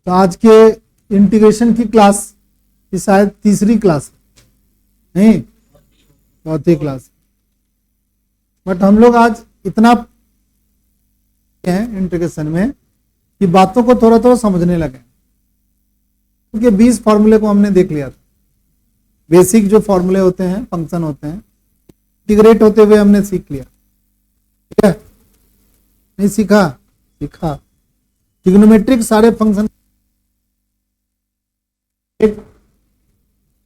तो आज के इंटीग्रेशन की क्लास की शायद तीसरी क्लास नहीं, चौथी क्लास। बट हम लोग आज इतना हैं इंटीग्रेशन में कि बातों को थोड़ा थोड़ा समझने लगे, क्योंकि 20 फॉर्मूले को हमने देख लिया था। बेसिक जो फॉर्मूले होते हैं, फंक्शन होते हैं, इंटीग्रेट होते हुए हमने सीख लिया। ठीक है, नहीं सीखा? सीखा। ट्रिग्नोमेट्रिक सारे फंक्शन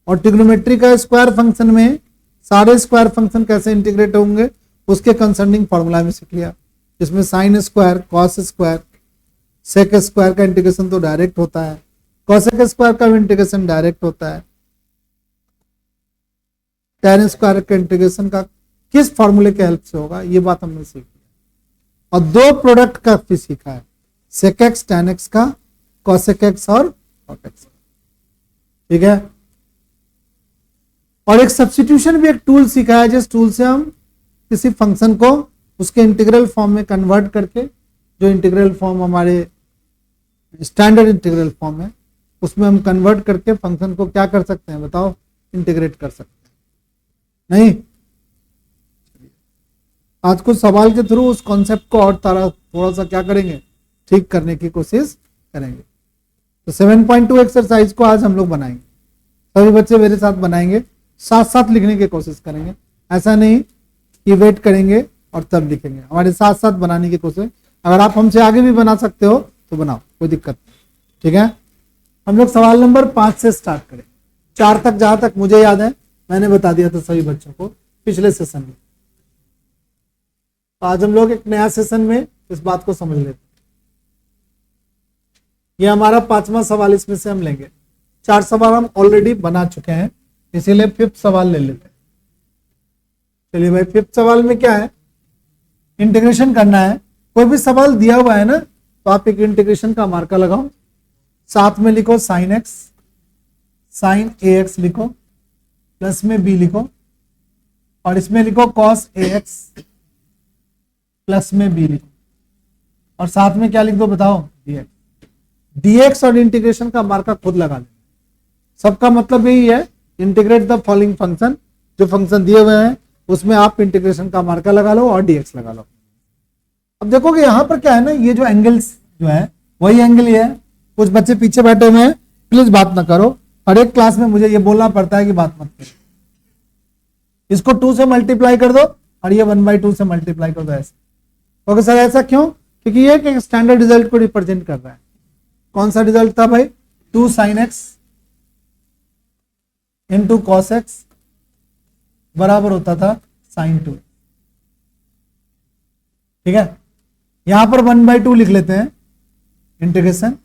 और ट्रिग्नोमेट्री का स्क्वायर फंक्शन में सारे स्क्वायर फंक्शन कैसे इंटीग्रेट होंगे उसके कंसर्निंग फॉर्मूला में सीख लिया। इसमें sine square, cos square, sec square का इंटीग्रेशन तो डायरेक्ट होता है, कॉसेक स्क्वायर का इंटीग्रेशन डायरेक्ट होता है, टैन स्क्वायर का इंटीग्रेशन का किस फॉर्मूले के हेल्प से होगा, ये बात हमने सीख लिया। और दो प्रोडक्ट का भी सीखा है, सेक एक्स टैन एक्स का, कॉसेक एक्स और कॉट एक्स। ठीक है, और एक सब्स्टिट्यूशन भी एक टूल सीखा है, जिस टूल से हम किसी फंक्शन को उसके इंटीग्रल फॉर्म में कन्वर्ट करके, जो इंटीग्रल फॉर्म हमारे स्टैंडर्ड इंटीग्रल फॉर्म है उसमें हम कन्वर्ट करके फंक्शन को क्या कर सकते हैं बताओ, इंटीग्रेट कर सकते हैं। नहीं, आज कुछ सवाल के थ्रू उस कॉन्सेप्ट को और थोड़ा सा क्या करेंगे, ठीक करने की कोशिश करेंगे। तो 7.2 एक्सरसाइज को आज हम लोग बनाएंगे, सभी बच्चे मेरे साथ बनाएंगे, साथ साथ लिखने की कोशिश करेंगे। ऐसा नहीं कि वेट करेंगे और तब लिखेंगे, हमारे साथ साथ बनाने की कोशिश। अगर आप हमसे आगे भी बना सकते हो तो बनाओ, कोई दिक्कत नहीं। ठीक है, हम लोग सवाल नंबर 5 से स्टार्ट करें। 4 तक जहां तक मुझे याद है मैंने बता दिया था सभी बच्चों को पिछले सेशन में। तो आज हम लोग एक नया सेशन में इस बात को समझ लेते हैं। ये हमारा 5वां सवाल, इसमें से हम लेंगे। 4 सवाल हम ऑलरेडी बना चुके हैं, इसीलिए 5th सवाल ले लेते हैं। चलिए भाई, 5th सवाल में क्या है, इंटीग्रेशन करना है। कोई भी सवाल दिया हुआ है ना तो आप एक इंटीग्रेशन का मार्का लगाओ, साथ में लिखो साइन एक्स, साइन ए एक्स लिखो, प्लस में बी लिखो, और इसमें लिखो कॉस ए एक्स, प्लस में बी लिखो, और साथ में क्या लिख दो बताओ, डीएक्स। डीएक्स और इंटीग्रेशन का मार्का खुद लगा लेना। सबका मतलब यही है, इंटीग्रेट द फॉलोइंग फंक्शन। जो फंक्शन दिए हुए हैं उसमें आप इंटीग्रेशन का मार्का लगा लो और डीएक्स लगा लो। अब देखोगे यहां पर क्या है ना, ये जो एंगल्स जो है वही एंगल ये है। कुछ बच्चे पीछे बैठे हुए हैं, प्लीज बात ना करो। हर एक क्लास में मुझे ये बोलना पड़ता है कि बात मत करो। इसको 2 से मल्टीप्लाई कर दो और ये 1/2 से मल्टीप्लाई कर दो, ऐसे। ओके सर, ऐसा क्यों? क्योंकि ये एक स्टैंडर्ड रिजल्ट को रिप्रेजेंट कर रहा है। कौन सा रिजल्ट था भाई? 2 sin x into cos x बराबर होता था sin 2। ठीक है, यहां पर 1/2 लिख लेते हैं इंटीग्रेशन।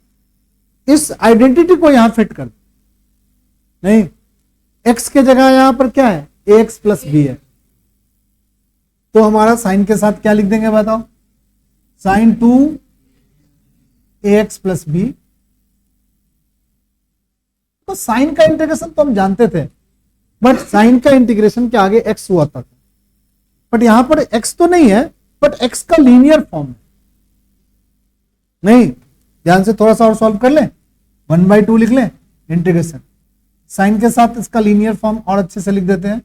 इस आइडेंटिटी को यहां फिट कर दो। नहीं, x के जगह यहां पर क्या है, ax प्लस बी है, तो हमारा साइन के साथ क्या लिख देंगे बताओ, sin 2 ax प्लस बी। तो साइन का इंटीग्रेशन तो हम जानते थे, बट साइन का इंटीग्रेशन के आगे x हुआ था, बट यहां पर x तो नहीं है, बट x का लीनियर फॉर्म है। नहीं, ध्यान से थोड़ा सा और सॉल्व कर ले। 1/2 लिख ले इंटीग्रेशन, साइन के साथ इसका लीनियर फॉर्म और अच्छे से लिख देते हैं,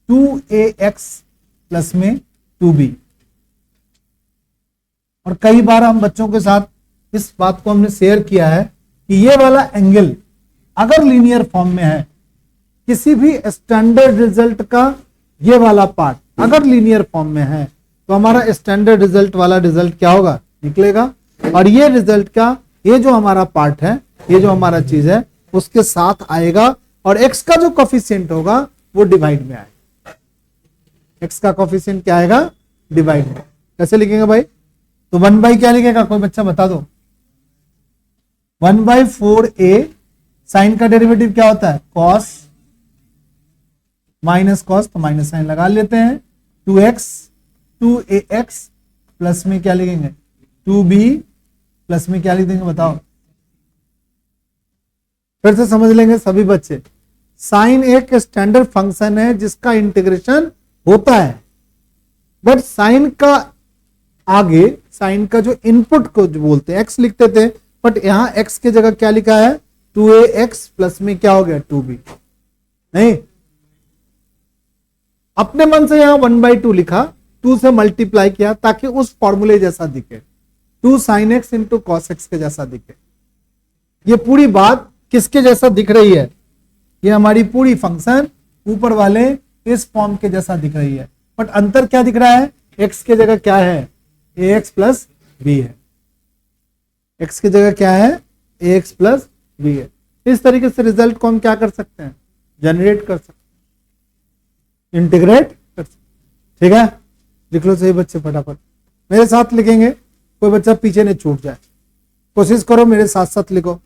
2ax प्लस में 2b। और कई बार हम बच्चों के साथ इस बात को हमने शेयर किया है कि ये वाला एंगल अगर लीनियर फॉर्म में है, किसी भी स्टैंडर्ड रिजल्ट का ये वाला पार्ट अगर लीनियर फॉर्म में है, तो हमारा स्टैंडर्ड रिजल्ट वाला रिजल्ट क्या होगा, निकलेगा। और ये रिजल्ट का ये जो हमारा पार्ट है, ये जो हमारा चीज है, उसके साथ आएगा, और x का जो कोफिशिएंट होगा वो डिवाइड में आएगा। x का कोफिशिएंट क्या आएगा, डिवाइड में। कैसे लिखेंगे भाई? तो 1 क्या लिखेगा, कोई बच्चा बता दो। 1/4a, साइन का डेरिवेटिव क्या होता है, cos माइनस कॉस, तो माइनस साइन लगा लेते हैं। 2ax प्लस में क्या लिखेंगे, 2b प्लस में क्या लिख देंगे बताओ। फिर से समझ लेंगे सभी बच्चे। साइन एक स्टैंडर्ड फंक्शन है जिसका इंटीग्रेशन होता है, बट साइन का आगे, साइन का जो इनपुट को जो बोलते हैं, एक्स लिखते थे, बट यहां x की जगह क्या लिखा है 2ax प्लस में क्या हो गया 2b, नहीं अपने मन से यहां 1/2 लिखा, 2 से मल्टीप्लाई किया ताकि उस फॉर्मूले जैसा दिखे, 2 sin x into cos x के जैसा दिखे। ये पूरी बात किसके जैसा दिख रही है, ये हमारी पूरी फंक्शन ऊपर वाले इस फॉर्म के जैसा दिख रही है, बट अंतर क्या दिख रहा है, x के जगह क्या है ax प्लस b है, x की जगह क्या है ax प्लस b है। इस तरीके से रिजल्ट को हम क्या कर सकते हैं, जनरेट कर सकते हैं, इंटीग्रेट कर सकते हैं। ठीक है, लिख लो सही बच्चे फटाफट, मेरे साथ लिखेंगे, कोई बच्चा पीछे नहीं छूट जाए, कोशिश करो मेरे साथ साथ लिखो,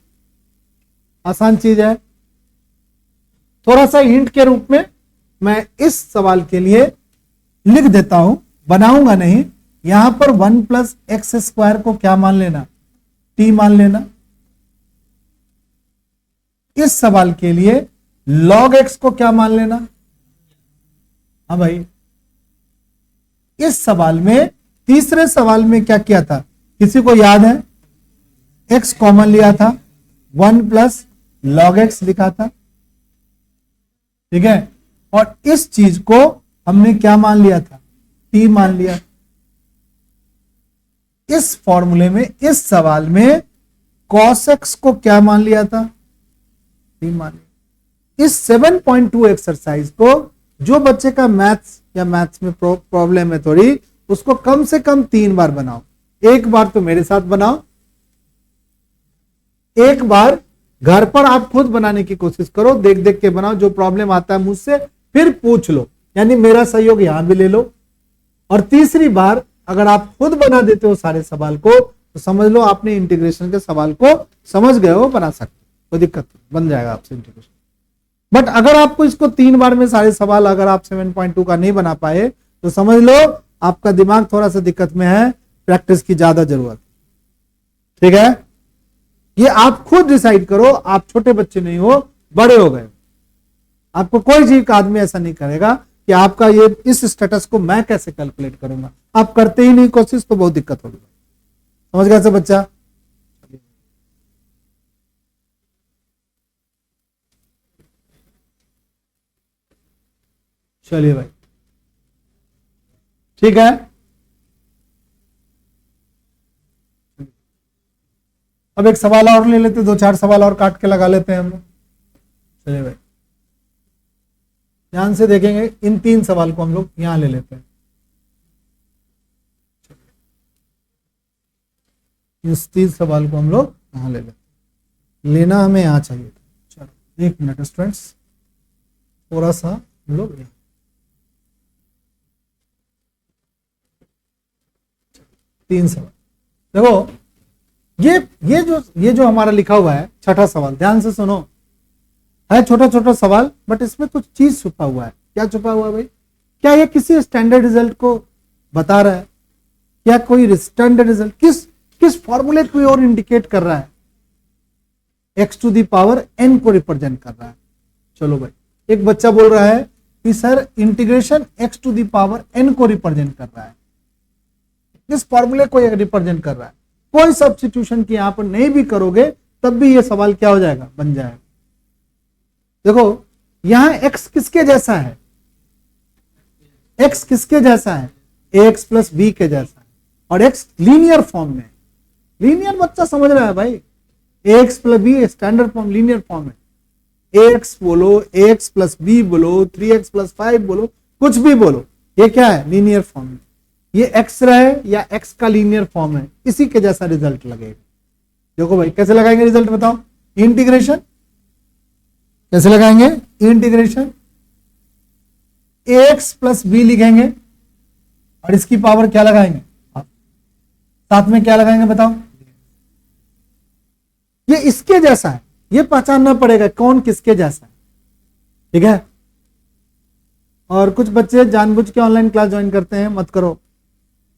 आसान चीज है। थोड़ा सा हिंट के रूप में मैं इस सवाल के लिए लिख देता हूं, बनाऊंगा नहीं, यहां पर 1 प्लस एक्स स्क्वायर को क्या मान लेना, t मान लेना। इस सवाल के लिए log x को क्या मान लेना, हाँ भाई, इस सवाल में तीसरे सवाल में क्या किया था, किसी को याद है, x कॉमन लिया था, 1 प्लस log x लिखा था, ठीक है, और इस चीज को हमने क्या मान लिया था, t मान लिया। इस फॉर्मूले में इस सवाल में cos x को क्या मान लिया था, t मान लिया। इस 7.2 एक्सरसाइज को जो बच्चे का मैथ्स या मैथ्स में प्रॉब्लम है थोड़ी, उसको कम से कम 3 बार बनाओ, एक बार तो मेरे साथ बनाओ, एक बार घर पर आप खुद बनाने की कोशिश करो, देख देख के बनाओ, जो प्रॉब्लम आता है मुझसे फिर पूछ लो, यानी मेरा सहयोग यहां भी ले लो। और तीसरी बार अगर आप खुद बना देते हो सारे सवाल को, तो समझ लो आपने इंटीग्रेशन के सवाल को समझ गए हो, बना सकते, कोई दिक्कत नहीं, बन जाएगा आपसे इंटीग्रेशन। बट अगर आपको इसको 3 बार में सारे सवाल अगर आप 7.2 का नहीं बना पाए, तो समझ लो आपका दिमाग थोड़ा सा दिक्कत में है, प्रैक्टिस की ज्यादा जरूरत। ठीक है, ये आप खुद डिसाइड करो, आप छोटे बच्चे नहीं हो, बड़े हो गए, आपको कोई जीव का आदमी ऐसा नहीं करेगा कि आपका ये इस स्टेटस को मैं कैसे कैलकुलेट करूंगा, आप करते ही नहीं कोशिश तो बहुत दिक्कत होगी। समझ गया सब बच्चा, चलिए भाई, ठीक है। अब एक सवाल और ले लेते, 2-4 सवाल और काट के लगा लेते हैं हम लोग। चलिए भाई, ध्यान से देखेंगे, इन 3 सवाल को हम लोग यहां ले लेते हैं। इस 3 सवाल को हम लोग यहां ले लेते हैं, लेना हमें यहां चाहिए। चलो 1 मिनट स्टूडेंट्स, थोड़ा सा हम लोग 3 सवाल देखो, ये जो हमारा लिखा हुआ है छठा सवाल, ध्यान से सुनो, है छोटा छोटा सवाल, बट इसमें कुछ चीज छुपा हुआ है। क्या छुपा हुआ है भाई, क्या ये किसी स्टैंडर्ड रिजल्ट को बता रहा है, क्या कोई स्टैंडर्ड रिजल्ट किस फॉर्मूले को और इंडिकेट कर रहा है, x to the power n को रिप्रेजेंट कर रहा है। चलो भाई, एक बच्चा बोल रहा है कि sir integration x to the power n को रिप्रेजेंट कर रहा है, इस फॉर्मूले को रिप्रेजेंट कर रहा है, कोई सब्स्टिट्यूशन की यहां पर नहीं भी करोगे तब भी ये सवाल क्या हो जाएगा, बन जाएगा। देखो यहां x किसके जैसा है, x किसके जैसा है, ax प्लस b के जैसा है, और x लीनियर फॉर्म में, लीनियर बच्चा समझ रहा है भाई, ax plus b standard form, linear form है, ax बोलो, ax प्लस b बोलो, 3x प्लस 5 बोलो, कुछ भी बोलो, ये क्या है, लीनियर फॉर्म में। ये x रहे या x का लीनियर फॉर्म है, इसी के जैसा रिजल्ट लगेगा। देखो भाई कैसे लगाएंगे रिजल्ट बताओ, इंटीग्रेशन कैसे लगाएंगे, इंटीग्रेशन ax प्लस b लिखेंगे और इसकी पावर क्या लगाएंगे, साथ में क्या लगाएंगे बताओ, ये इसके जैसा है, ये पहचानना पड़ेगा कौन किसके जैसा है। ठीक है, और कुछ बच्चे जानबूझ के ऑनलाइन क्लास ज्वाइन करते हैं, मत करो।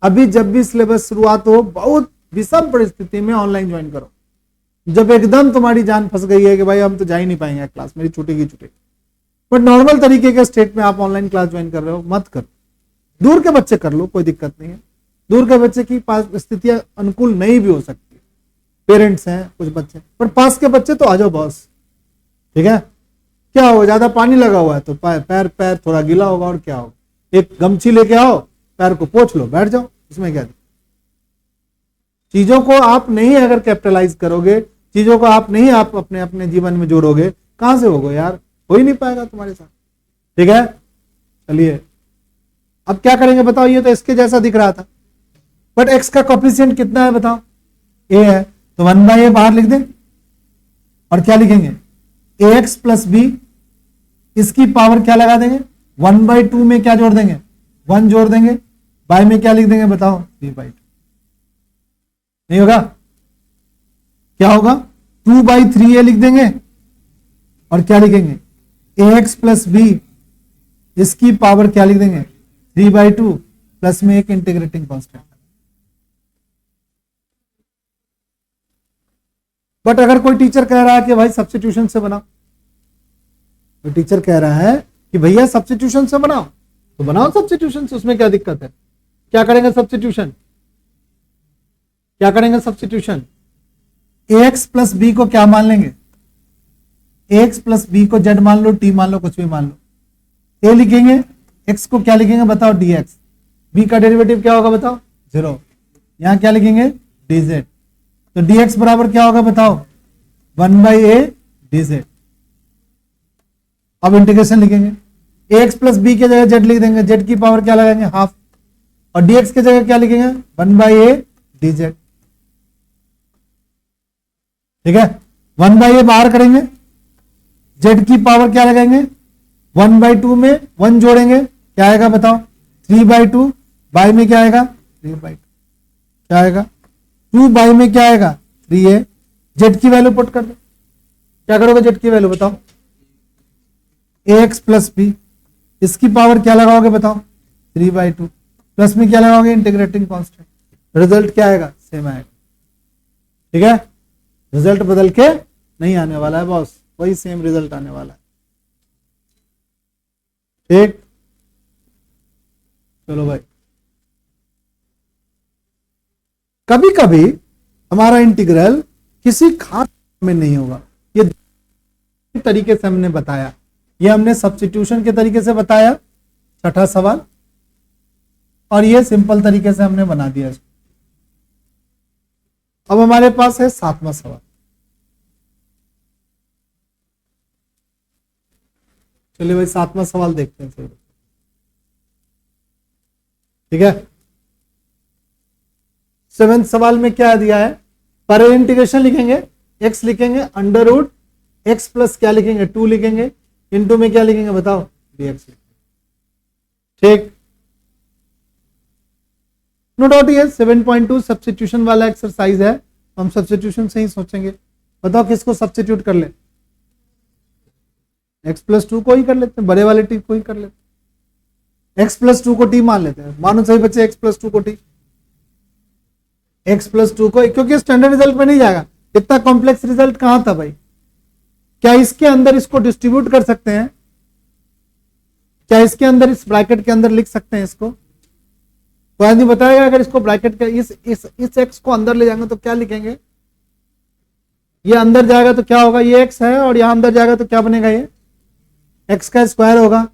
अभी जब भी सिलेबस शुरुआत हो, बहुत विषम परिस्थिति में ऑनलाइन ज्वाइन करो, जब एकदम तुम्हारी जान फंस गई है कि भाई हम तो जा ही नहीं पाएंगे क्लास, मेरी छुटेगी, बट नॉर्मल तरीके के स्टेट में आप ऑनलाइन क्लास ज्वाइन कर रहे हो, मत करो। दूर के बच्चे कर लो, कोई दिक्कत नहीं है, दूर के बच्चे की पास स्थितियां अनुकूल नहीं भी हो सकती, पेरेंट्स हैं, कुछ बच्चे, पर पास के बच्चे तो आ जाओ बॉस, ठीक है। क्या हो, ज्यादा पानी लगा हुआ है तो पैर पैर थोड़ा गीला होगा, और क्या होगा, एक गमछी लेके आओ, पैर को पोंछ लो, बैठ जाओ, इसमें क्या। चीजों को आप नहीं अगर कैपिटलाइज करोगे, चीजों को आप नहीं आप अपने अपने जीवन में जोड़ोगे, कहां से होगा यार, हो ही नहीं पाएगा तुम्हारे साथ, ठीक है। चलिए अब क्या करेंगे बताओ, ये तो इसके जैसा दिख रहा था, बट एक्स का कोफिशिएंट कितना है बताओ, ए है, तो 1/a बाहर लिख दें, और क्या लिखेंगे, ax प्लस बी, इसकी पावर क्या लगा देंगे, 1/2 में क्या जोड़ देंगे, 1 जोड़ देंगे, बाय में क्या लिख देंगे बताओ, b/2, नहीं होगा, क्या होगा, 2/3a लिख देंगे, और क्या लिखेंगे, ax प्लस बी, इसकी पावर क्या लिख देंगे, 3/2, प्लस में एक इंटीग्रेटिंग कांस्टेंट। बट अगर कोई टीचर कह रहा है कि भाई सब्स्टिट्यूशन से बनाओ, तो टीचर कह रहा है कि भैया सब्स्टिट्यूशन से बनाओ, तो बनाओ सब्स्टिट्यूशन से, उसमें क्या दिक्कत है। क्या करेंगे सब्स्टिट्यूशन, क्या करेंगे सब्स्टिट्यूशन, ax प्लस बी को क्या मान लेंगे, ax प्लस बी को z मान लो, t मान लो, कुछ भी मान लो, a लिखेंगे, x को क्या लिखेंगे बताओ, dx, b का डेरिवेटिव क्या होगा बताओ, 0, यहां क्या लिखेंगे, dz, तो dx बराबर क्या होगा बताओ, 1/a dz। अब इंटीग्रेशन लिखेंगे, ax प्लस बी की जगह z लिख देंगे, z की पावर क्या लगाएंगे, हाफ, और dx की जगह क्या लिखेंगे, 1/a dz, ठीक है। 1/a बाहर करेंगे, z की पावर क्या लगाएंगे, 1/2 में 1 जोड़ेंगे, क्या आएगा बताओ, 3/2, बाय में क्या आएगा, 3/2, क्या आएगा, 2 बाय में क्या आएगा, 3a, z की वैल्यू पुट कर दो, क्या करोगे z की वैल्यू बताओ, ax प्लस बी, इसकी पावर क्या लगाओगे बताओ, 3/2, प्लस में क्या लगाओगे, इंटीग्रेटिंग कांस्टेंट, रिजल्ट क्या आएगा, सेम आएगा, ठीक है। रिजल्ट बदल के नहीं आने वाला है बॉस, वही सेम रिजल्ट आने वाला है, ठीक। चलो भाई, कभी कभी हमारा इंटीग्रल किसी खास में नहीं होगा, ये तरीके से हमने बताया, ये हमने सब्स्टिट्यूशन के तरीके से बताया, छठा सवाल, और ये सिंपल तरीके से हमने बना दिया इसको। अब हमारे पास है 7वां सवाल, चलिए भाई 7वां सवाल देखते हैं फिर, ठीक है। 7वें सवाल में क्या दिया है, पर इंटीग्रेशन लिखेंगे, x लिखेंगे अंडर रूट x प्लस क्या लिखेंगे, 2 लिखेंगे, इनटू में क्या लिखेंगे बताओ, dx, ठीक। नो डाउट ये 7.2 सब्स्टिट्यूशन वाला एक्सरसाइज है, हम सब्स्टिट्यूशन से ही सोचेंगे, बताओ किसको सब्स्टिट्यूट कर ले, x प्लस 2 को ही कर लेते हैं, बड़े वाले t को ही कर लेते हैं, x प्लस 2 को t मान लेते हैं, मानो सही बच्चे, x प्लस 2 को t, x प्लस 2 को, क्योंकि स्टैंडर्ड रिजल्ट में नहीं जाएगा, इतना कॉम्प्लेक्स रिजल्ट कहां था भाई, क्या इसके अंदर इसको डिस्ट्रीब्यूट कर सकते हैं, क्या इसके अंदर इस ब्रैकेट के अंदर लिख सकते हैं इसको, कोई नहीं बताएगा। अगर इसको ब्रैकेट के इस x को अंदर ले जाएंगे तो क्या लिखेंगे, ये अंदर जाएगा तो क्या होगा, ये x है, और यहां अंदर जाएगा तो क्या बनेगा, ये x का स्क्वायर होगा,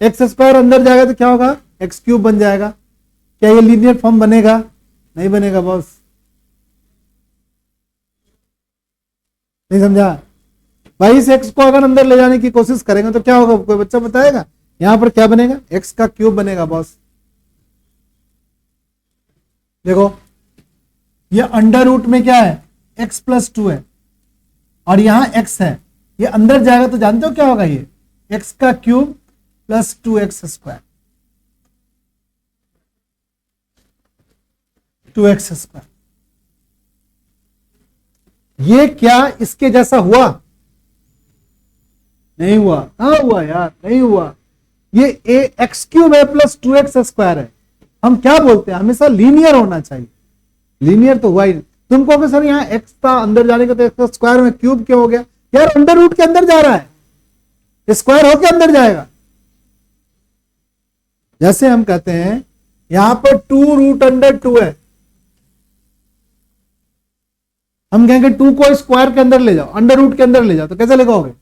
x स्क्वायर अंदर जाएगा तो क्या होगा, x क्यूब बन जाएगा। क्या ये लीनियर फॉर्म बनेगा, नहीं बनेगा बॉस, नहीं समझा भाई। इस x को अगर अंदर ले जाने की कोशिश करेंगे तो क्या होगा, कोई बच्चा बताएगा, यहां पर क्या बनेगा, x का क्यूब बनेगा बॉस। देखो ये अंडर रूट में क्या है, x प्लस 2 है, और यहां x है, ये अंदर जाएगा तो जानते हो क्या होगा, ये x का cube plus 2x square, 2x square. ये क्या इसके जैसा हुआ, नहीं हुआ, हाँ हुआ यार, नहीं हुआ, ये x क्यूब है प्लस 2x स्क्वायर है, हम क्या बोलते हैं, हमेशा लीनियर होना चाहिए, लीनियर तो हुआ ही नहीं। तुम कहोगे सर यहाँ x था अंदर जाने का तो x स्क्वायर में क्यूब क्यों हो गया, यार अंडर रूट के अंदर जा रहा है, स्क्वायर होके अंदर जाएगा। जैसे हम कहते हैं यहां पर 2 रूट अंडर 2 है, हम कहेंगे 2 को स्क्वायर के अंदर ले जाओ, अंडर रूट के अंदर ले जाओ, तो कैसे लगाओगे?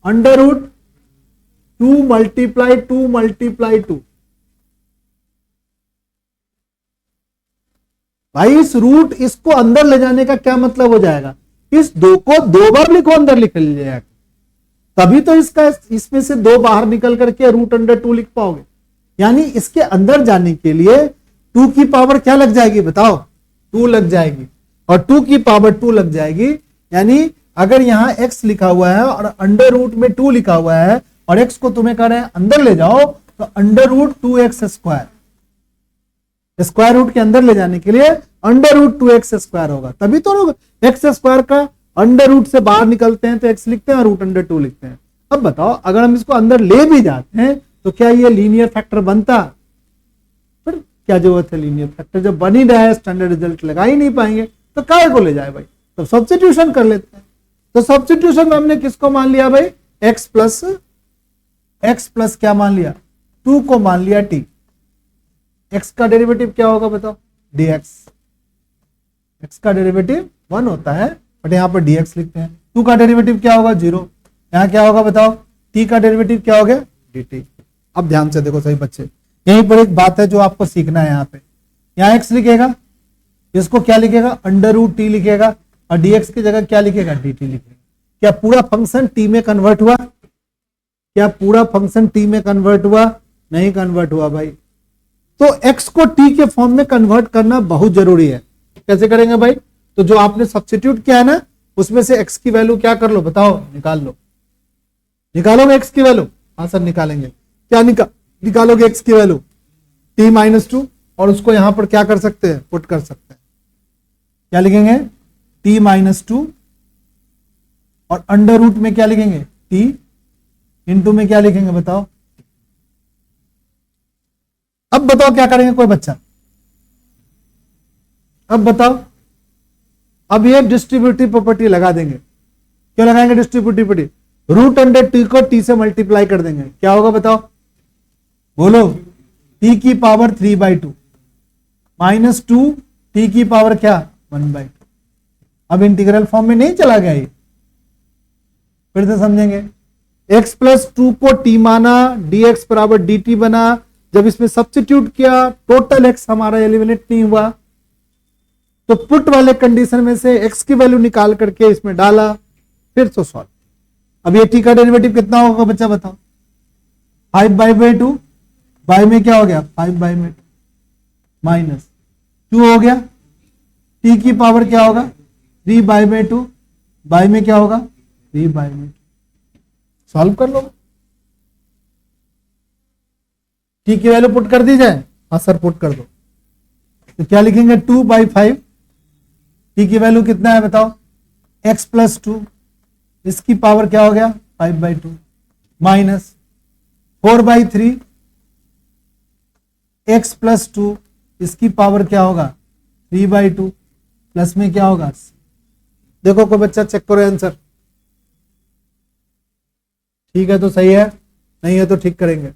Under root 2 multiply 2 multiply 2। भाई इस रूट इसको अंदर ले जाने का क्या मतलब हो जाएगा? इस 2 को 2 बार लिखो, अंदर लिख लीजिएगा, तभी तो इसका इसमें से 2 बाहर निकल करके रूट अंडर 2 लिख पाओगे। यानी इसके अंदर जाने के लिए 2 की पावर क्या लग जाएगी बताओ? 2 लग जाएगी, और 2 की पावर 2 लग जाएगी। यानी अगर यहां x लिखा हुआ है और अंडर रूट में 2 लिखा हुआ है और x को तुम्हें कह रहे हैं अंदर ले जाओ, तो under root 2x square, square root के अंदर ले जाने के लिए अंडर रूट 2x स्क्वायर होगा। तभी तो लोग एक्स स्क्वायर का अंडर रूट से बाहर निकलते हैं तो x लिखते हैं और रूट अंडर 2 लिखते हैं। अब बताओ अगर हम इसको अंदर ले भी जाते हैं तो क्या ये लीनियर फैक्टर बनता? फिर क्या जरूरत है लीनियर फैक्टर, जब बन ही रहा है स्टैंडर्ड रिजल्ट लगा ही नहीं पाएंगे तो काहे को ले जाए भाई? तो सब्स्टिट्यूशन कर लेते हैं। तो सब्स्टिट्यूशन में हमने किसको मान लिया भाई? x प्लस क्या मान लिया? 2 को मान लिया t। x का डेरिवेटिव क्या होगा बताओ? dx। x का डेरिवेटिव 1 होता है बट यहां पर dx लिखते हैं। 2 का डेरिवेटिव क्या होगा? 0। यहां क्या होगा बताओ? t का डेरिवेटिव क्या हो गया? dt। अब ध्यान से देखो सही बच्चे, यहीं पर एक बात है जो आपको सीखना है। यहाँ पे यहाँ x लिखेगा, इसको क्या लिखेगा? अंडर रूट t लिखेगा, और dx की जगह क्या लिखेगा? dt लिखेगा। क्या पूरा फंक्शन t में कन्वर्ट हुआ? क्या पूरा फंक्शन t में कन्वर्ट हुआ? नहीं कन्वर्ट हुआ भाई। तो x को t के फॉर्म में कन्वर्ट करना बहुत जरूरी है। कैसे करेंगे भाई? तो जो आपने सब्स्टिट्यूट किया है ना, उसमें से x की वैल्यू क्या कर लो बताओ? निकाल लो। निकालोगे x की वैल्यू? हाँ सर निकालेंगे। क्या निकालोगे x की वैल्यू? t-2, और उसको यहां पर क्या कर सकते हैं? पुट कर सकते हैं। क्या लिखेंगे? t-2, और अंडर रूट में क्या लिखेंगे? t, इंटू में क्या लिखेंगे बताओ? अब बताओ क्या करेंगे कोई बच्चा? अब बताओ। अब ये डिस्ट्रीब्यूटिव प्रॉपर्टी लगा देंगे। क्यों लगाएंगे distributive property? Root under T को टी से मल्टीप्लाई कर देंगे। क्या होगा बताओ? बोलो। टी की पावर 3/2 माइनस 2 टी की पावर क्या? 1/2। अब इंटीग्रल फॉर्म में नहीं चला गया ये, फिर से समझेंगे। x प्लस 2 को t माना, dx बराबर dt बना। जब इसमें सब्स्टिट्यूट किया टोटल x हमारा एलिमिनेट नहीं हुआ, तो पुट वाले कंडीशन में से x की वैल्यू निकाल करके इसमें डाला, फिर तो सॉल्व। अब ये t का डेरिवेटिव कितना होगा बच्चा बताओ? 5/2 बाय में क्या हो गया? 5/2 माइनस 2 हो गया। t की पावर क्या होगा? 3/2 बाय में क्या होगा? 3/2। सॉल्व कर लो। t की वैल्यू पुट कर दी जाए? हाँ सर पुट कर दो। तो क्या लिखेंगे? 2/5। t की वैल्यू कितना है बताओ? x प्लस 2, इसकी पावर क्या हो गया? 5/2 माइनस 4/3 x प्लस 2, इसकी पावर क्या होगा? 3/2 प्लस में क्या होगा? देखो कोई बच्चा चेक करो आंसर। ठीक है तो सही है, नहीं है तो ठीक करेंगे।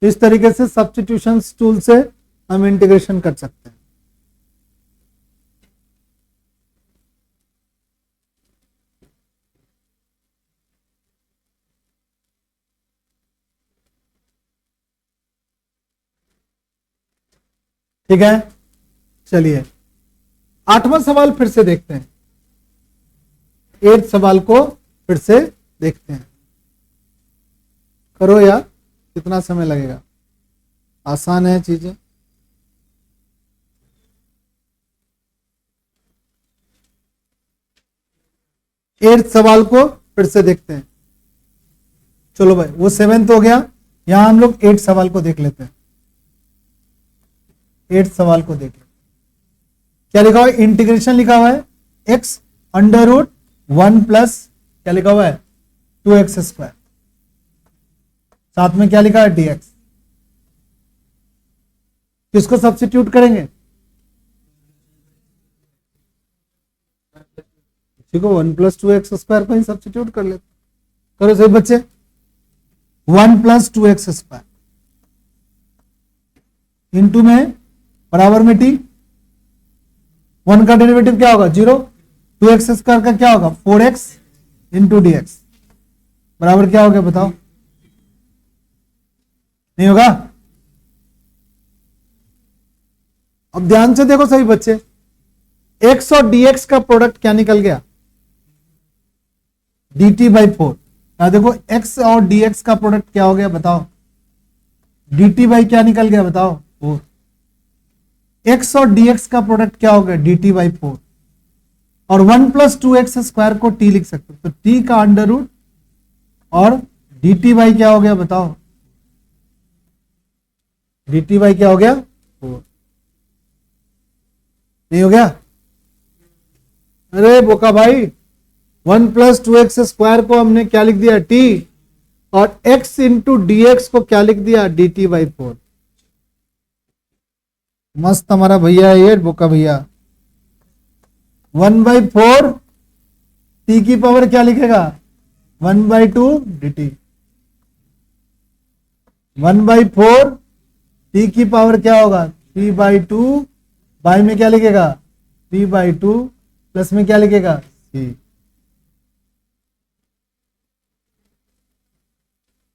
इस तरीके से सब्स्टिट्यूशन टूल से हम इंटीग्रेशन कर सकते हैं। ठीक है, चलिए 8वां सवाल फिर से देखते हैं। 8 सवाल को फिर से देखते हैं। करो यार, कितना समय लगेगा? आसान है चीजें। एट्थ सवाल को फिर से देखते हैं। चलो भाई, वो 7th हो गया। यहां हम लोग 8 सवाल को देख लेते हैं। 8 सवाल को देख लेते हैं। क्या लिखा हुआ है? इंटीग्रेशन लिखा हुआ है x अंडर रूट 1 प्लस क्या लिखा हुआ है? 2x square. साथ में क्या लिखा है? dx। किसको सब्स्टिट्यूट करेंगे? ठीक है, 1 प्लस 2x स्क्वायर को ही सब्स्टिट्यूट कर लेते। करो सही बच्चे। 1 प्लस 2x स्क्वायर इंटू में बराबर में टी, 1 का डेरिवेटिव क्या होगा 0, 2x स्क्वायर का क्या होगा 4x इंटू डी एक्स बराबर क्या हो गया बताओ, नहीं होगा। अब ध्यान से देखो सभी बच्चे, x और dx का प्रोडक्ट क्या निकल गया dt बाई 4। देखो x और dx का प्रोडक्ट क्या हो गया बताओ, dt बाई क्या निकल गया बताओ 4। x और dx का प्रोडक्ट क्या हो गया dt बाई 4, और 1 प्लस 2x स्क्वायर को t लिख सकते हो, तो t का अंडर रूट और dt बाई क्या हो गया बताओ, dt बाई क्या हो गया 4, नहीं हो गया। अरे बोका भाई 1 प्लस 2x स्क्वायर को हमने क्या लिख दिया t, और x इंटू dx को क्या लिख दिया dt बाई 4। मस्त हमारा भैया है ये बोका भैया। 1 बाई 4 टी की पावर क्या लिखेगा 1 बाई 2 dt, 1 बाई 4 टी की पावर क्या होगा 3 बाई 2, बाई में क्या लिखेगा 3 बाई 2, प्लस में क्या लिखेगा c।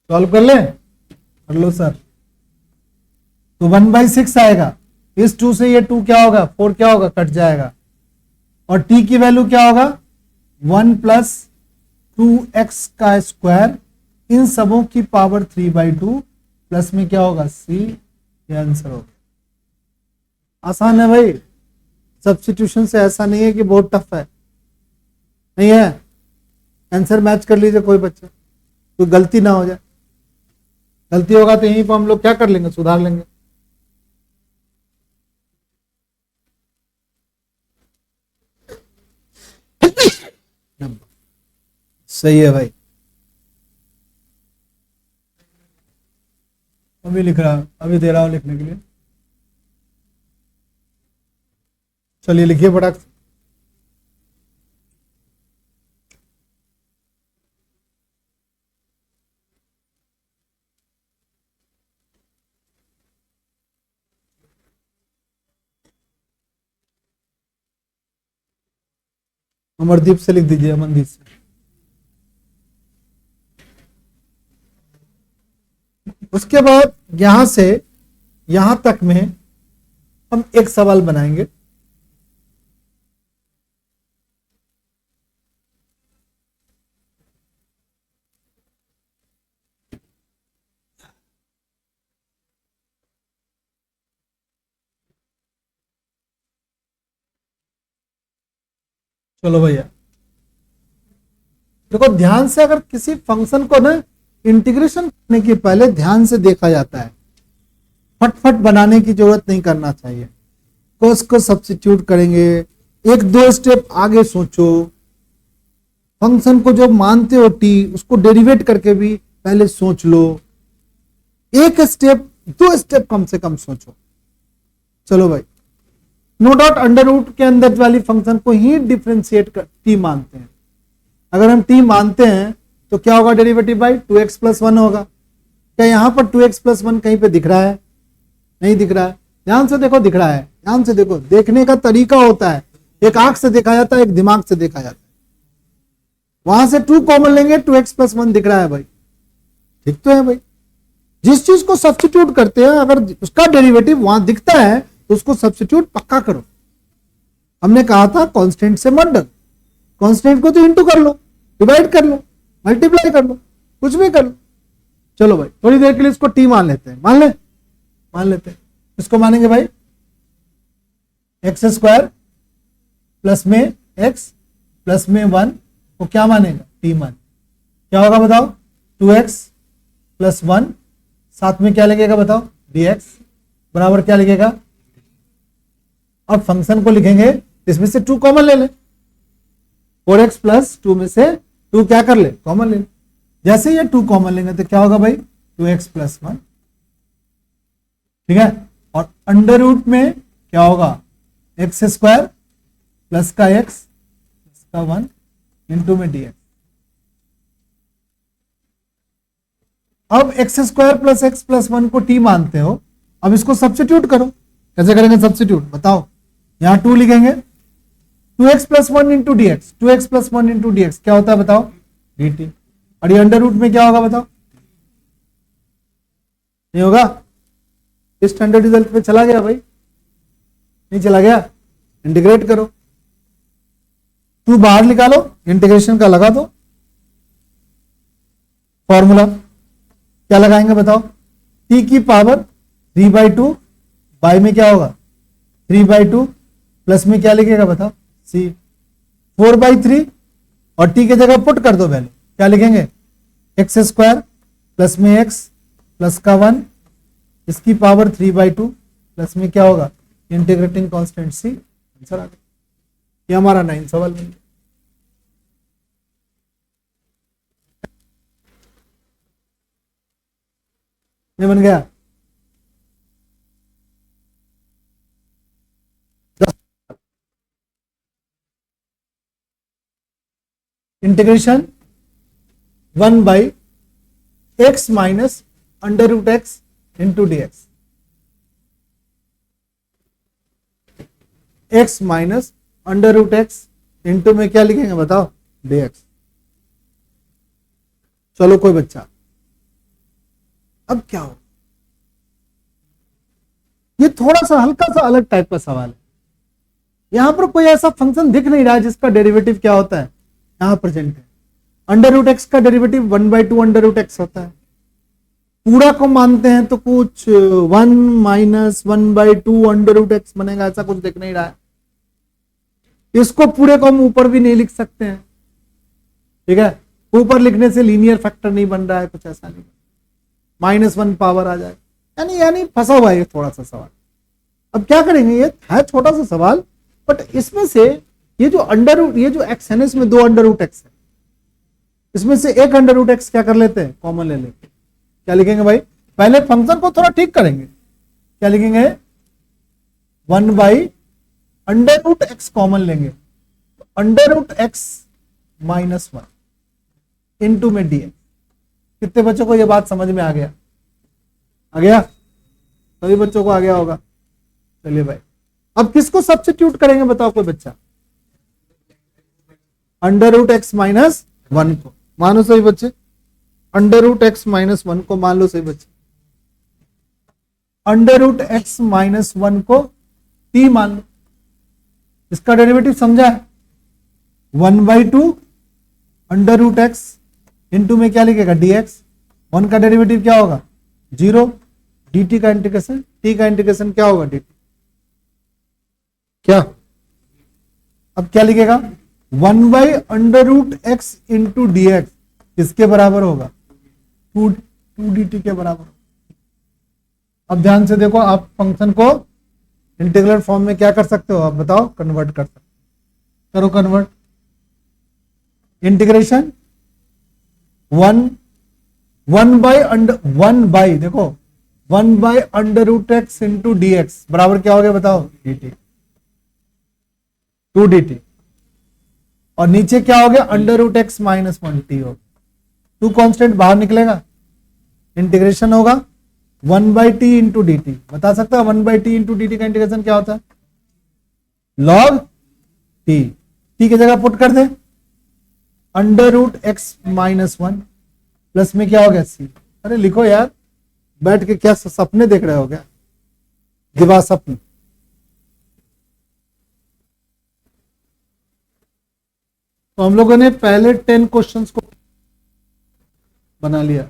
सॉल्व कर ले, कर लो सर। तो 1 बाई 6 आएगा, इस 2 से ये 2 क्या होगा 4 क्या होगा कट जाएगा, और t की वैल्यू क्या होगा 1 प्लस 2x का स्क्वायर, इन सबों की पावर 3 बाई 2, प्लस में क्या होगा c। ये आंसर होगा। आसान है भाई, सब्स्टिट्यूशन से ऐसा नहीं है कि बहुत टफ है, नहीं है। आंसर मैच कर लीजिए कोई बच्चा, कोई गलती ना हो जाए, गलती होगा तो यहीं पर हम लोग क्या कर लेंगे सुधार लेंगे। सही है भाई, अभी लिख रहा, अभी दे रहा हूं लिखने के लिए, चलिए लिखिए फटाक से। अमरदीप से लिख दीजिए, अमनदीप से। उसके बाद यहां से यहां तक में हम एक सवाल बनाएंगे। चलो भैया देखो ध्यान से, अगर किसी फंक्शन को ना इंटीग्रेशन करने के पहले ध्यान से देखा जाता है, फटफट बनाने की जरूरत नहीं करना चाहिए। कोस को सब्स्टिट्यूट करेंगे, एक दो स्टेप आगे सोचो, फंक्शन को जो मानते हो टी उसको डेरिवेट करके भी पहले सोच लो, एक स्टेप दो स्टेप कम से कम सोचो। चलो भाई, नो डाउट अंडर रूट के अंदर वाली फंक्शन को ही डिफरेंशिएट कर टी मानते हैं। अगर हम टी मानते हैं तो क्या होगा डेरिवेटिव बाई 2x प्लस 1 होगा। क्या यहां पर 2x प्लस 1 कहीं पे दिख रहा है, नहीं दिख रहा है। ध्यान से देखो, दिख रहा है, ध्यान से देखो, देखने का तरीका होता है, एक आंख से देखा जाता है, एक दिमाग से देखा जाता है। वहां से 2 कॉमन लेंगे, 2x प्लस 1 दिख रहा है भाई, ठीक तो है भाई। जिस चीज को सब्स्टिट्यूट करते हैं अगर उसका डेरिवेटिव वहां दिखता है तो उसको सब्स्टिट्यूट पक्का करो। हमने कहा था कांस्टेंट से मत डरो, कांस्टेंट को तो इंटू कर लो, डिवाइड कर लो, मल्टीप्लाई कर लो, कुछ भी कर लो। चलो भाई थोड़ी देर के लिए इसको टी मान लेते हैं, मान लेते हैं। इसको मानेंगे भाई एक्स स्क्वायर प्लस में एक्स प्लस में 1 को क्या मानेगा टी मान। क्या होगा बताओ 2x प्लस 1, साथ में क्या लगेगा बताओ dx बराबर क्या लिखेगा। अब फंक्शन को लिखेंगे, इसमें से 2 कॉमन ले ले, 4x प्लस 2 में से 2 क्या कर ले कॉमन ले ले। जैसे ये 2 कॉमन लेंगे तो क्या होगा भाई 2x प्लस 1, ठीक है। और अंडर रूट में क्या होगा एक्स स्क्वायर प्लस का x प्लस का 1 इंटू में dx। अब x square plus x plus 1 को t मानते हो अब इसको सब्स्टिट्यूट करो। कैसे करेंगे सब्स्टिट्यूट बताओ। यहां 2 लिखेंगे, 2x plus 1 into d x, 2x plus 1 into d x क्या होता है बताओ, dt। और ये अंडर रूट में क्या होगा बताओ, नहीं होगा। इस स्टैंडर्ड रिजल्ट पे चला गया भाई, नहीं चला गया। इंटीग्रेट करो, 2 बाहर निकालो, इंटीग्रेशन का लगा दो फॉर्मूला। क्या लगाएंगे बताओ, t की पावर 3/2 बाई में क्या होगा 3/2 प्लस में क्या लिखेगा बताओ c 4/3 और t की जगह पुट कर दो वैल्यू, क्या लिखेंगे x स्क्वायर प्लस में x प्लस का 1 इसकी पावर 3/2 प्लस में क्या होगा इंटीग्रेटिंग कांस्टेंट c। आंसर आ गया। ये हमारा 9 सवाल बन गया। ये बन गया। Integration 1 by x minus under root x into d x, x minus under root x into में क्या लिखेंगे बताओ डी एक्स। चलो कोई बच्चा, अब क्या हो, ये थोड़ा सा हल्का सा अलग टाइप का सवाल है। यहां पर कोई ऐसा फंक्शन दिख नहीं रहा है जिसका डेरिवेटिव क्या होता है यहां प्रेजेंट है। अंडर रूट एक्स का डेरिवेटिव 1/2 अंडर रूट एक्स होता है। पूरा को मानते हैं तो कुछ 1 माइनस 1/2 अंडर रूट एक्स बनेगा, ऐसा कुछ दिख नहीं रहा है। इसको पूरे को हम ऊपर भी नहीं लिख सकते हैं, ठीक है। ऊपर लिखने से लीनियर फैक्टर नहीं बन रहा है, कुछ ऐसा नहीं, -1 पावर आ जाए, यानी फंसा हुआ है थोड़ा सा सवाल। अब क्या करेंगे, ये है छोटा सा सवाल, बट इसमें से ये जो अंडर रूट, ये जो एक्स है ना, इसमें 2 अंडर रूट एक्स है, इसमें से एक अंडर रूट एक्स क्या कर लेते हैं कॉमन ले लेते हैं। क्या लिखेंगे भाई, पहले फंक्शन को थोड़ा ठीक करेंगे। क्या लिखेंगे 1 by under root x common लेंगे, under root x minus 1 into में डी एक्स। कितने बच्चों को यह बात समझ में आ गया, आ गया, सभी बच्चों को आ गया होगा। चलिए भाई, अब किसको सब्स्टिट्यूट करेंगे बताओ कोई बच्चा, अंडर रूट एक्स माइनस 1 को मानो सही बच्चे, अंडर रूट एक्स माइनस 1 को मान लो सही बच्चे, अंडर रूट एक्स माइनस 1 को t मान लो। इसका डेरिवेटिव समझा है, 1/2 अंडर रूट एक्स इंटू में क्या लिखेगा dx, 1 का डेरिवेटिव क्या होगा 0, dt का इंटीग्रेशन, t का इंटीग्रेशन क्या होगा dt, क्या अब क्या लिखेगा 1 by under root x into d x किसके बराबर होगा 2 dt के बराबर। अब ध्यान से देखो, आप फंक्शन को इंटीग्रल फॉर्म में क्या कर सकते हो, आप बताओ कन्वर्ट कर सकते, करो कन्वर्ट। इंटीग्रेशन 1 बाई देखो 1 by under root x into d x बराबर क्या हो गया बताओ dt, 2 dt, और नीचे क्या हो गया under root x minus 1 t हो, 2 कांस्टेंट बाहर निकलेगा, इंटीग्रेशन होगा 1 by T into D T. बता सकता है 1 by T into D T का इंटीग्रेशन क्या होता है, लॉग टी, टी की जगह पुट कर दे, under root x minus 1 plus में क्या हो गया सी। अरे लिखो यार, बैठ के क्या सपने देख रहे हो क्या, दिवा सपने। तो हम लोगों ने पहले 10 क्वेश्चंस को बना लिया।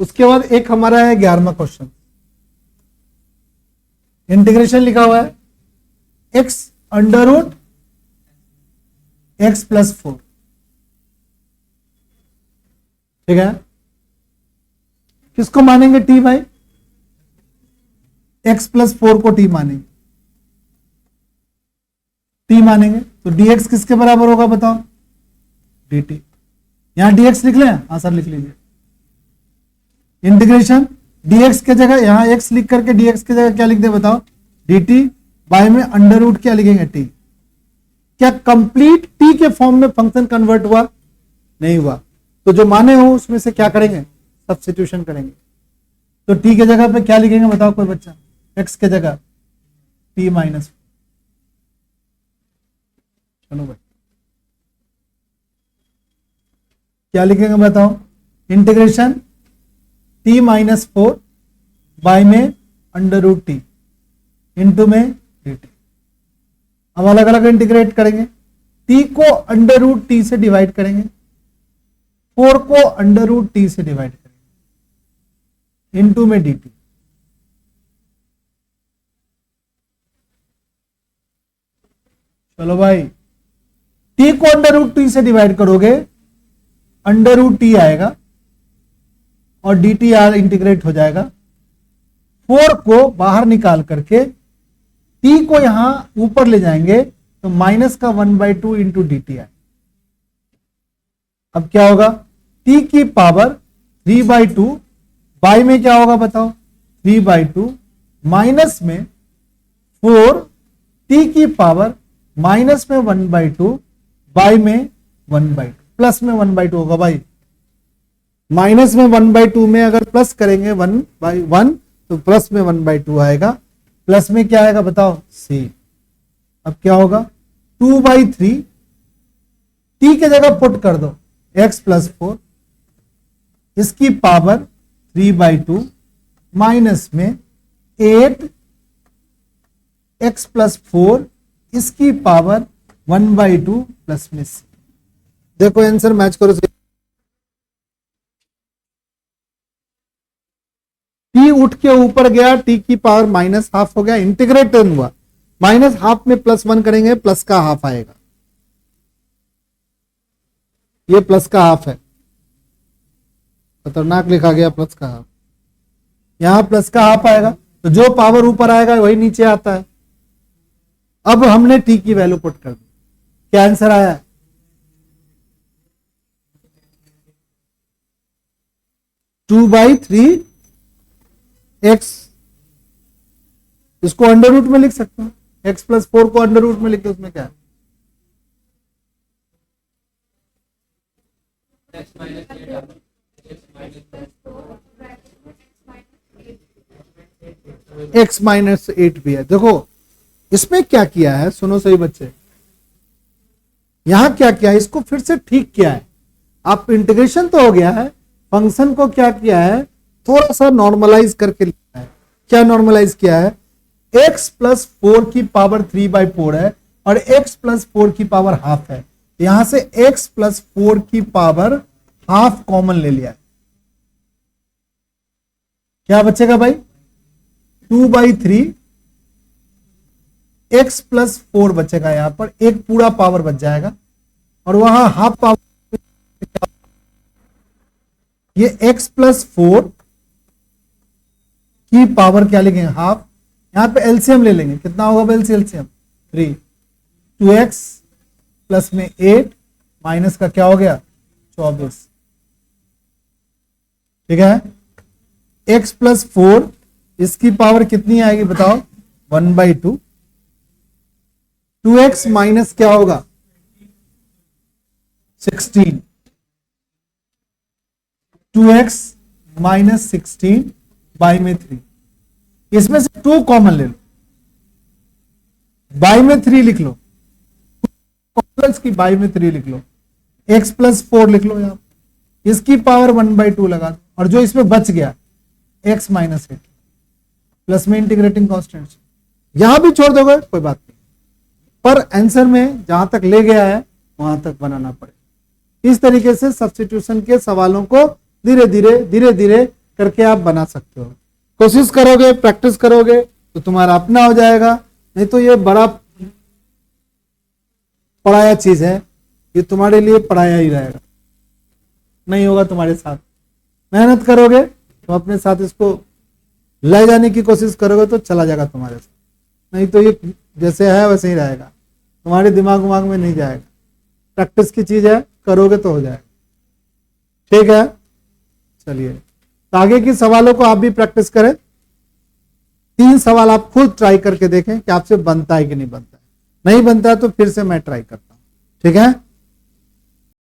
उसके बाद एक हमारा है 11वां क्वेश्चन, इंटीग्रेशन लिखा हुआ है x under root x plus 4, ठीक है। किसको मानेंगे t भाई, x प्लस 4 को t मानेंगे, t मानेंगे तो dx किसके बराबर होगा बताओ dt। यहां dx लिख लें, हाँ सर लिख लीजिए। इंटीग्रेशन dx के जगह यहां x लिख करके dx की जगह क्या लिख दे बताओ dt, बाय में अंडर रूट क्या लिखेंगे t। क्या कंप्लीट t के फॉर्म में फंक्शन कन्वर्ट हुआ, नहीं हुआ। तो जो माने हो उसमें से क्या करेंगे, सब्स्टिट्यूशन करेंगे। तो टी के जगह पे क्या लिखेंगे बताओ कोई बच्चा, एक्स के जगह टी माइनस, चलो भाई क्या लिखेंगे बताओ, इंटीग्रेशन टी माइनस 4 बाय में अंडर रूट टी इंटू में डी टी। अब अलग अलग इंटीग्रेट करेंगे, टी को अंडर रूट टी से डिवाइड करेंगे, 4 को अंडर रूट टी से डिवाइड करेंगे इंटू में डी टी। चलो भाई टी को अंडर रूट टी से डिवाइड करोगे, अंडर रूट टी आएगा और डी टी आर इंटीग्रेट हो जाएगा। 4 को बाहर निकाल करके टी को यहां ऊपर ले जाएंगे तो माइनस का 1/2 इंटू डी टी आए। अब क्या होगा, टी की पावर 3/2 बाई में क्या होगा बताओ, 3/2 माइनस में 4 टी की पावर माइनस में 1/2 बाई में 1/2 प्लस में 1/2 होगा भाई। माइनस में 1/2 में अगर प्लस करेंगे 1/1 तो प्लस में 1/2 आएगा, प्लस में क्या आएगा बताओ सी। अब क्या होगा 2/3 टी के जगह पुट कर दो x + 4, इसकी पावर 3/2 माइनस में 8 x + 4 इसकी पावर 1/2 प्लस में सी। देखो आंसर मैच करो, टी उठ के ऊपर गया, टी की पावर -½ हो गया, इंटीग्रेट हुआ, -½ में +1 करेंगे प्लस का हाफ आएगा, ये प्लस का हाफ है, खतरनाक लिखा गया प्लस का हाफ, यहां प्लस का हाफ आएगा तो जो पावर ऊपर आएगा वही नीचे आता है। अब हमने टी की वैल्यू पुट कर दी, क्या आंसर आया है 2/3 x, इसको अंडर रूट में लिख सकते हैं, x + 4 को अंडर रूट में लिख दो, उसमें क्या है x - 8 भी है। देखो इसमें क्या किया है, सुनो सही बच्चे, यहां क्या किया है, इसको फिर से ठीक किया है। आप इंटीग्रेशन तो हो गया है, फंक्शन को क्या किया है, थोड़ा सा नॉर्मलाइज करके लिखा है। क्या नॉर्मलाइज किया है, x + 4 की पावर 3/4 है और x + 4 की पावर ½ है, यहां से x + 4 की पावर ½ कॉमन ले लिया है। क्या बचेगा भाई 2/3 x + 4 बचेगा, यहां पर एक पूरा पावर बच जाएगा और वहां ½ पावर, ये x + 4 की पावर क्या लिखेंगे ½, यहां पे एलसीएम ले लेंगे, कितना होगा भाई एलसीएम 3, 2x प्लस में 8 माइनस का क्या हो गया 24, ठीक है। x + 4 इसकी पावर कितनी आएगी बताओ 1/2, 2x माइनस क्या होगा 16, 2x - 16 बाई में 3, इसमें से 2 कॉमन ले लो, बाई में 3 लिख लो, की बाई में 3 लिख लो, x + 4 लिख लो, यहां इसकी पावर 1/2 लगा दो और जो इसमें बच गया x - 8 प्लस में इंटीग्रेटिंग कॉन्स्टेंट, यहां भी छोड़ दोगे कोई बात नहीं, पर आंसर में जहां तक ले गया है वहां तक बनाना पड़े। इस तरीके से सब्स्टिट्यूशन के सवालों को धीरे धीरे करके आप बना सकते हो। कोशिश करोगे, प्रैक्टिस करोगे तो तुम्हारा अपना हो जाएगा, नहीं तो ये बड़ा पढ़ाया चीज है, ये तुम्हारे लिए पढ़ाया ही रहेगा, नहीं होगा तुम्हारे साथ। मेहनत करोगे तो अपने साथ इसको ले जाने की कोशिश करोगे तो चला जाएगा तुम्हारे साथ, नहीं तो ये जैसे है वैसे ही रहेगा, तुम्हारे दिमाग में नहीं जाएगा। प्रैक्टिस की चीज है, करोगे तो हो जाएगा, ठीक है। चलिए तो आगे की सवालों को आप भी प्रैक्टिस करें, 3 सवाल आप खुद ट्राई करके देखें कि आपसे बनता है कि नहीं बनता है, नहीं बनता है तो फिर से मैं ट्राई करता हूं, ठीक है।